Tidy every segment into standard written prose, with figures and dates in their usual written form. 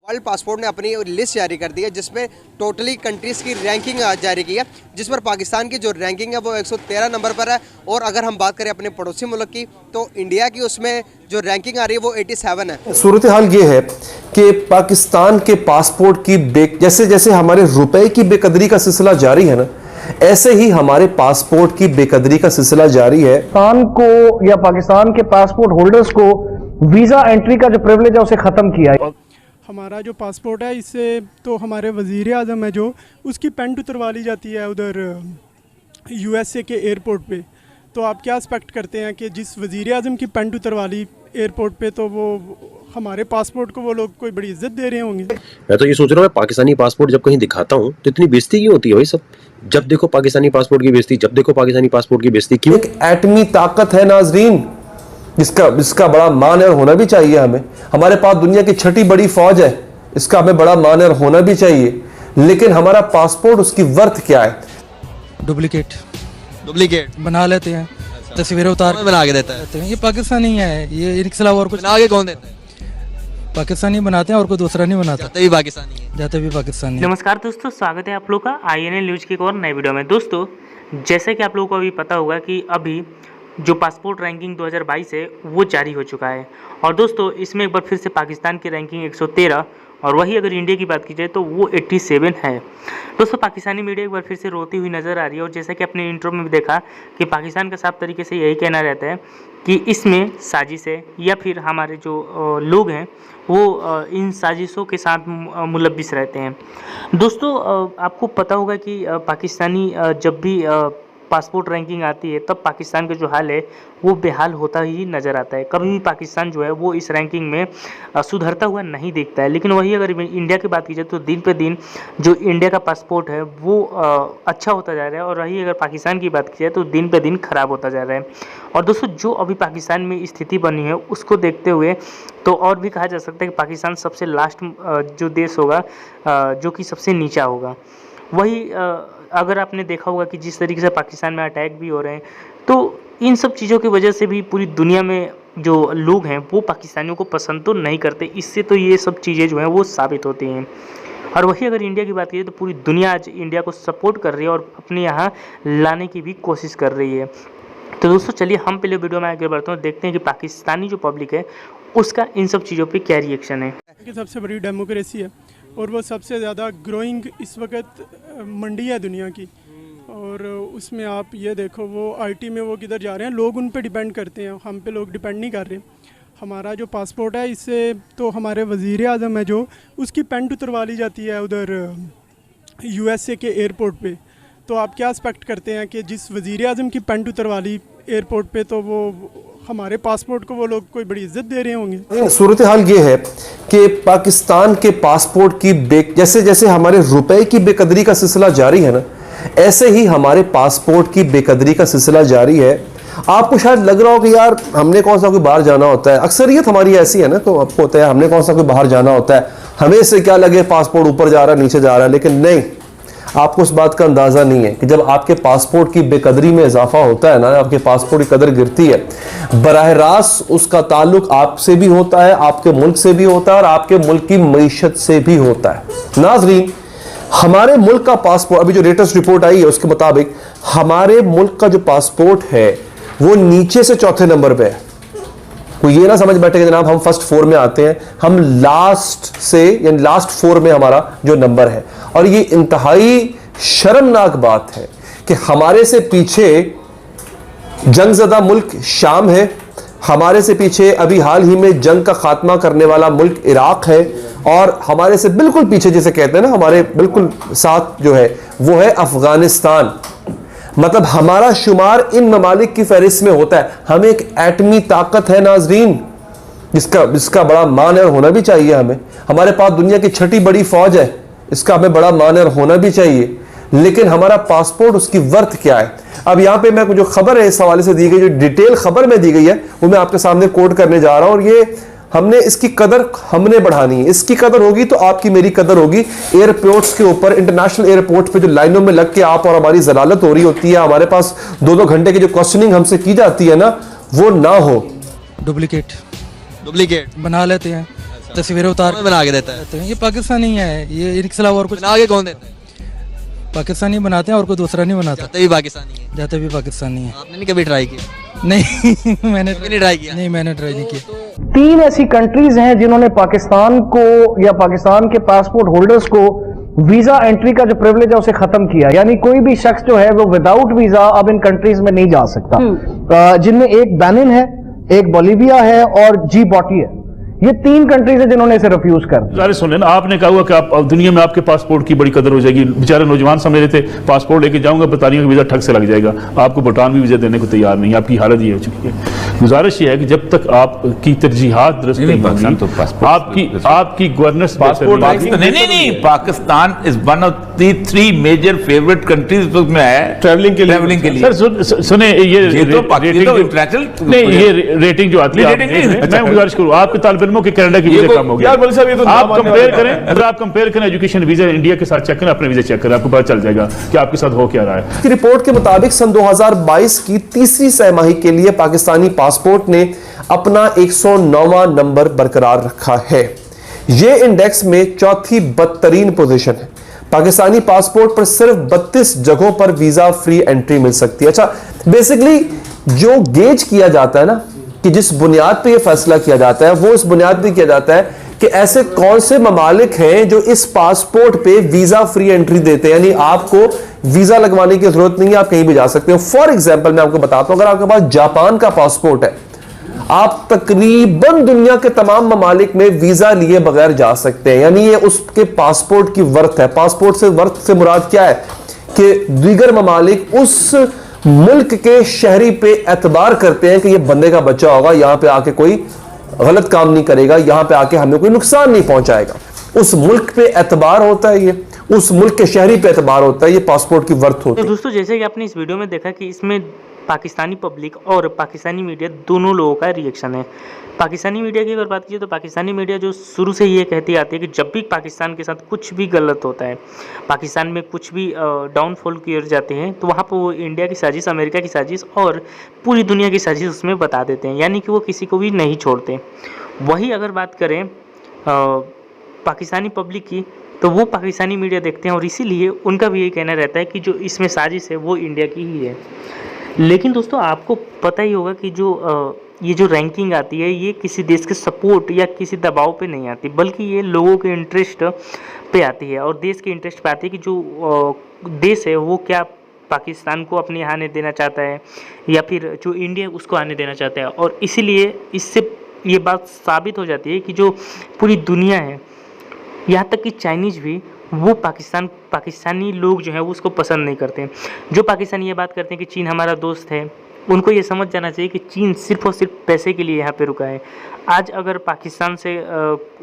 World passport ने अपनी list जारी कर दी है जिसमें टोटली कंट्रीज़ की रैंकिंग जारी की है, जिस पर पाकिस्तान की जो रैंकिंग है वो 113 नंबर पर है। और अगर हम बात करें अपने पड़ोसी मुल्क की तो इंडिया की उसमें जो रैंकिंग आ रही है वो 87 है। सूरत हाल ये है कि पाकिस्तान के पासपोर्ट की जैसे जैसे हमारे रुपए की बेकदरी का सिलसिला जारी है ना, ऐसे ही हमारे पासपोर्ट की बेकदरी का सिलसिला जारी है। पाकिस्तान को या पाकिस्तान के पासपोर्ट होल्डर्स को वीजा एंट्री का जो प्रिविलेज है उसे खत्म किया है। हमारा जो पासपोर्ट है इससे तो हमारे वज़ीर आज़म है जो उसकी पेंट उतरवा ली जाती है उधर यूएसए के एयरपोर्ट पे। तो आप क्या एक्सपेक्ट करते हैं कि जिस वज़ीर आज़म की पेंट उतरवा ली एयरपोर्ट पे तो वो हमारे पासपोर्ट को वो लोग कोई बड़ी इज्जत दे रहे होंगे। मैं तो ये सोच रहा हूँ, पाकिस्तानी पासपोर्ट जब कहीं दिखाता हूँ तो इतनी बेइज्जती क्यों होती है भाई सब? जब देखो पाकिस्तानी पासपोर्ट की बेइज्जती, जब देखो पाकिस्तानी पासपोर्ट की बेइज्जती क्यों? एक एटमी ताकत है नाजरीन, जिसका बड़ा मान और होना भी चाहिए हमें। हमारे पास दुनिया की छठी बड़ी फौज है, इसका हमें बड़ा मान और होना भी चाहिए। लेकिन हमारा पासपोर्ट, उसकी वर्थ क्या है? डुप्लीकेट बना लेते हैं, तस्वीरें उतार बना के देता है। ये पाकिस्तानी है, ये इनके खिलाफ और कुछ बना के कौन देता है? पाकिस्तानी बनाते हैं और कोई दूसरा नहीं बनाता, जाते भी पाकिस्तानी है। जाते भी पाकिस्तानी। नमस्कार दोस्तों, स्वागत है आप लोग का INL न्यूज़ की एक और नई वीडियो में। दोस्तों, जैसे कि आप लोगों को अभी पता होगा कि अभी जो पासपोर्ट रैंकिंग 2022 है वो जारी हो चुका है। और दोस्तों, इसमें एक बार फिर से पाकिस्तान की रैंकिंग 113 और वही अगर इंडिया की बात की जाए तो वो 87 है। दोस्तों, पाकिस्तानी मीडिया एक बार फिर से रोती हुई नज़र आ रही है। और जैसा कि अपने इंट्रो में भी देखा कि पाकिस्तान का साफ तरीके से यही कहना रहता है कि इसमें साजिश है या फिर हमारे जो लोग हैं वो इन साजिशों के साथ मुलव्विस रहते हैं। दोस्तों, आपको पता होगा कि पाकिस्तानी जब भी पासपोर्ट रैंकिंग आती है तब पाकिस्तान का जो हाल है वो बेहाल होता ही नज़र आता है। कभी भी पाकिस्तान जो है वो इस रैंकिंग में सुधरता हुआ नहीं दिखता है। लेकिन वही अगर इंडिया की बात की जाए तो दिन पे दिन जो इंडिया का पासपोर्ट है वो अच्छा होता जा रहा है। और वही अगर पाकिस्तान की बात की जाए तो दिन पे दिन ख़राब होता जा रहा है। और दोस्तों, जो अभी पाकिस्तान में स्थिति बनी है उसको देखते हुए तो और भी कहा जा सकता है कि पाकिस्तान सबसे लास्ट जो देश होगा जो कि सबसे नीचा होगा। वही अगर आपने देखा होगा कि जिस तरीके से पाकिस्तान में अटैक भी हो रहे हैं तो इन सब चीज़ों की वजह से भी पूरी दुनिया में जो लोग हैं वो पाकिस्तानियों को पसंद तो नहीं करते। इससे तो ये सब चीज़ें जो हैं वो साबित होती हैं। और वही अगर इंडिया की बात की जाए तो पूरी दुनिया आज इंडिया को सपोर्ट कर रही है और अपने यहाँ लाने की भी कोशिश कर रही है। तो दोस्तों, चलिए हम पहले वीडियो में आगे बढ़ते हैं, देखते हैं कि पाकिस्तानी जो पब्लिक है उसका इन सब चीज़ों पे क्या रिएक्शन है। कि सबसे बड़ी डेमोक्रेसी है और वो सबसे ज़्यादा ग्रोइंग इस वक्त मंडी है दुनिया की। और उसमें आप ये देखो वो IT में वो किधर जा रहे हैं, लोग उन पे डिपेंड करते हैं, हम पे लोग डिपेंड नहीं कर रहे। हमारा जो पासपोर्ट है इससे तो हमारे वज़ीर आज़म है जो उसकी पेंट उतरवा ली जाती है उधर USA के एयरपोर्ट पे। तो आप क्या एक्सपेक्ट करते हैं कि जिस वज़ीर आज़म की पेंट उतरवा ली एयरपोर्ट पे तो वो हमारे पासपोर्ट को वो लोग कोई बड़ी इज्जत दे रहे होंगे। सूरत हाल ये है कि पाकिस्तान के पासपोर्ट की जैसे जैसे हमारे रुपए की बेकदरी का सिलसिला जारी है ना, ऐसे ही हमारे पासपोर्ट की बेकदरी का सिलसिला जारी है। आपको शायद लग रहा हो कि यार हमने कौन सा कोई बाहर जाना होता है, अक्सरियत हमारी ऐसी है ना, तो आपको होता है हमने कौन सा कोई बाहर जाना होता है, हमें इससे क्या लगे पासपोर्ट ऊपर जा रहा है नीचे जा रहा है। लेकिन नहीं, आपको इस बात का अंदाजा नहीं है कि जब आपके पासपोर्ट की बेकदरी में इजाफा होता है ना, आपके पासपोर्ट की कदर गिरती है, बराह रास्त उसका ताल्लुक आपसे भी होता है, आपके मुल्क से भी होता है और आपके मुल्क की मईशत से भी होता है। नाजरीन, हमारे मुल्क का पासपोर्ट, अभी जो लेटेस्ट रिपोर्ट आई है उसके मुताबिक हमारे मुल्क का जो पासपोर्ट है वो नीचे से चौथे नंबर पे है। कोई ये ना समझ बैठे कि जनाब हम फर्स्ट 4 में आते हैं, हम लास्ट से यानी लास्ट 4 में हमारा जो नंबर है। और ये इंतहाई शर्मनाक बात है कि हमारे से पीछे जंगज़दा मुल्क शाम है, हमारे से पीछे अभी हाल ही में जंग का खात्मा करने वाला मुल्क इराक है, और हमारे से बिल्कुल पीछे जिसे कहते हैं ना, हमारे बिल्कुल साथ जो है वो है अफगानिस्तान। मतलब हमारा शुमार इन ममालिक की फहरिस्त में होता है। हम एक एटमी ताकत है नाजरीन, जिसका बड़ा मान और होना भी चाहिए हमें। हमारे पास दुनिया की छठी बड़ी फौज है, इसका हमें बड़ा मान और होना भी चाहिए। लेकिन हमारा पासपोर्ट, उसकी वर्थ क्या है? अब यहाँ पे मैं जो खबर है इस हवाले से दी गई, जो डिटेल खबर में दी गई है वो मैं आपके सामने कोट करने जा रहा हूँ। और ये हमने इसकी कदर हमने बढ़ानी है, इसकी कदर होगी तो आपकी मेरी कदर होगी। एयरपोर्ट्स के ऊपर, इंटरनेशनल एयरपोर्ट पे जो लाइनों में लग के आप और हमारी जलालत हो रही होती है, हमारे पास 2-2 घंटे की जो क्वेश्चनिंग हमसे की जाती है ना, वो ना हो। डुप्लीकेट डुप्लीकेट बना लेते हैं, तस्वीरें उतार कौन बना के देता है? देते हैं। ये पाकिस्तानी है, ये इनके अलावा और कुछ बना के कौन देता है? पाकिस्तानी बनाते हैं और कोई दूसरा नहीं बनाता। जाते भी पाकिस्तानी है। जाते भी पाकिस्तानी है। आपने नहीं कभी ट्राई किया? नहीं मैंने कभी नहीं ट्राई किया? नहीं, मैंने ट्राई नहीं किया। 3 ऐसी कंट्रीज हैं जिन्होंने पाकिस्तान को या पाकिस्तान के पासपोर्ट होल्डर्स को वीजा एंट्री का जो प्रिविलेज है उसे खत्म किया, यानी कोई भी शख्स जो है वो विदाउट वीजा अब इन कंट्रीज में नहीं जा सकता, जिनमें एक बेनिन है, एक बोलीविया है और जिबॉटी है। ये 3 कंट्रीज है जिन्होंने इसे रिफ्यूज कर दिया। अरे सुन लेना, आपने कहा हुआ कि आप दुनिया में आपके पासपोर्ट की बड़ी कदर हो जाएगी। बेचारे नौजवान समझ रहे थे पासपोर्ट लेके जाऊंगा, बता रही हूँ कि वीजा ठग से लग जाएगा। आपको भूटान भी वीजा देने को तैयार नहीं, आपकी हालत ये हो चुकी है। गुजारिश ये है कि जब तक आपकी तरजीहात दुरुस्त नहीं होंगी, आपकी गवर्नेंस नहीं, Pakistan is one of the 3 major favourite countries में है ट्रैवलिंग के लिए। सर सुने, ये इंटरनेशनल नहीं, ये रेटिंग जो आती है, मैं गुजारिश करूँ आपके तालिब इल्मों के कनाडा की वीजा कम हो गया। आप कंपेयर करें, अगर आप कंपेयर करें एजुकेशन वीजा इंडिया के साथ चेक करें, अपने वीजा चेक करें, आपको पता चल जाएगा कि आपके साथ हो क्या रहा है। की रिपोर्ट के मुताबिक सन 2022 की तीसरी तिमाही के लिए पाकिस्तानी पासपोर्ट ने अपना 109वां नंबर बरकरार रखा है। यह इंडेक्स में चौथी बदतरीन पोजीशन है। पाकिस्तानी पासपोर्ट पर सिर्फ 32 जगहों पर वीजा फ्री एंट्री मिल सकती है। अच्छा, बेसिकली जो गेज किया जाता है ना, कि जिस बुनियाद पे ये फैसला किया जाता है, वो इस बुनियाद पे किया जाता है कि ऐसे कौन से ममालिक हैं जो इस पासपोर्ट पे वीजा फ्री एंट्री देते हैं, यानी आपको वीजा लगवाने की जरूरत नहीं है, आप कहीं भी जा सकते हो। फॉर एग्जाम्पल मैं आपको बताता हूं, अगर आपके पास जापान का पासपोर्ट है, आप तकरीबन दुनिया के तमाम ममालिक में वीजा लिए बगैर जा सकते हैं, यानी ये उसके पासपोर्ट की वर्थ है। पासपोर्ट से वर्थ से मुराद क्या है कि दीगर ममालिक उस मुल्क के शहरी पे एतबार करते हैं कि ये बंदे का बच्चा होगा, यहां पे आके कोई गलत काम नहीं करेगा, यहां पे आके हमें कोई नुकसान नहीं पहुंचाएगा। उस मुल्क पे एतबार होता है, ये उस मुल्क के शहरी पे एतबार होता है, ये पासपोर्ट की वर्थ होती है। तो दोस्तों, जैसे कि आपने इस वीडियो में देखा कि इसमें पाकिस्तानी पब्लिक और पाकिस्तानी मीडिया दोनों लोगों का रिएक्शन है। पाकिस्तानी मीडिया की अगर बात कीजिए तो पाकिस्तानी मीडिया जो शुरू से ये कहती आती है कि जब भी पाकिस्तान के साथ कुछ भी गलत होता है, पाकिस्तान में कुछ भी डाउनफॉल किए जाते हैं, तो वहाँ पर वो इंडिया की साजिश, अमेरिका की साजिश और पूरी दुनिया की साजिश उसमें बता देते हैं, यानी कि वो किसी को भी नहीं छोड़ते। वही अगर बात करें पाकिस्तानी पब्लिक की, तो वो पाकिस्तानी मीडिया देखते हैं और इसीलिए उनका भी यही कहना रहता है कि जो इसमें साजिश है वो इंडिया की ही है। लेकिन दोस्तों, आपको पता ही होगा कि ये जो रैंकिंग आती है, ये किसी देश के सपोर्ट या किसी दबाव पे नहीं आती, बल्कि ये लोगों के इंटरेस्ट पे आती है और देश के इंटरेस्ट पे आती है कि जो देश है वो क्या पाकिस्तान को अपने यहाँ आने देना चाहता है या फिर जो इंडिया उसको आने देना चाहता है। और इसीलिए इससे ये बात साबित हो जाती है कि जो पूरी दुनिया है, यहाँ तक कि चाइनीज़ भी, वो पाकिस्तानी लोग जो हैं वो उसको पसंद नहीं करते। जो पाकिस्तानी ये बात करते हैं कि चीन हमारा दोस्त है, उनको ये समझ जाना चाहिए कि चीन सिर्फ और सिर्फ पैसे के लिए यहाँ पे रुका है। आज अगर पाकिस्तान से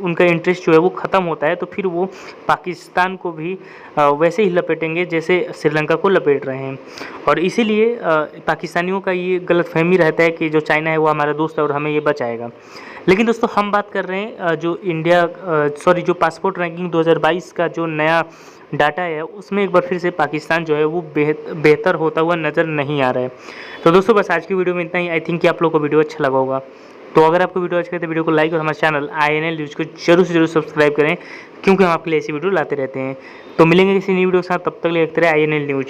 उनका इंटरेस्ट जो है वो ख़त्म होता है, तो फिर वो पाकिस्तान को भी वैसे ही लपेटेंगे जैसे श्रीलंका को लपेट रहे हैं। और इसीलिए पाकिस्तानियों का ये गलतफहमी रहता है कि जो चाइना है वो हमारा दोस्त है और हमें ये बचाएगा। लेकिन दोस्तों, हम बात कर रहे हैं जो पासपोर्ट रैंकिंग 2022 का जो नया डाटा है, उसमें एक बार फिर से पाकिस्तान जो है वो बेहतर होता हुआ नज़र नहीं आ रहा है। तो दोस्तों, बस आज की वीडियो में इतना ही। आई थिंक कि आप लोगों को वीडियो अच्छा लगा होगा। तो अगर आपको वीडियो अच्छा लगे तो वीडियो को लाइक और हमारे चैनल INL न्यूज़ को जरूर से जरूर सब्सक्राइब करें, क्योंकि हम आपके लिए ऐसी वीडियो लाते रहते हैं। तो मिलेंगे किसी नई वीडियो के साथ, तब तक देखते रहे INL न्यूज़।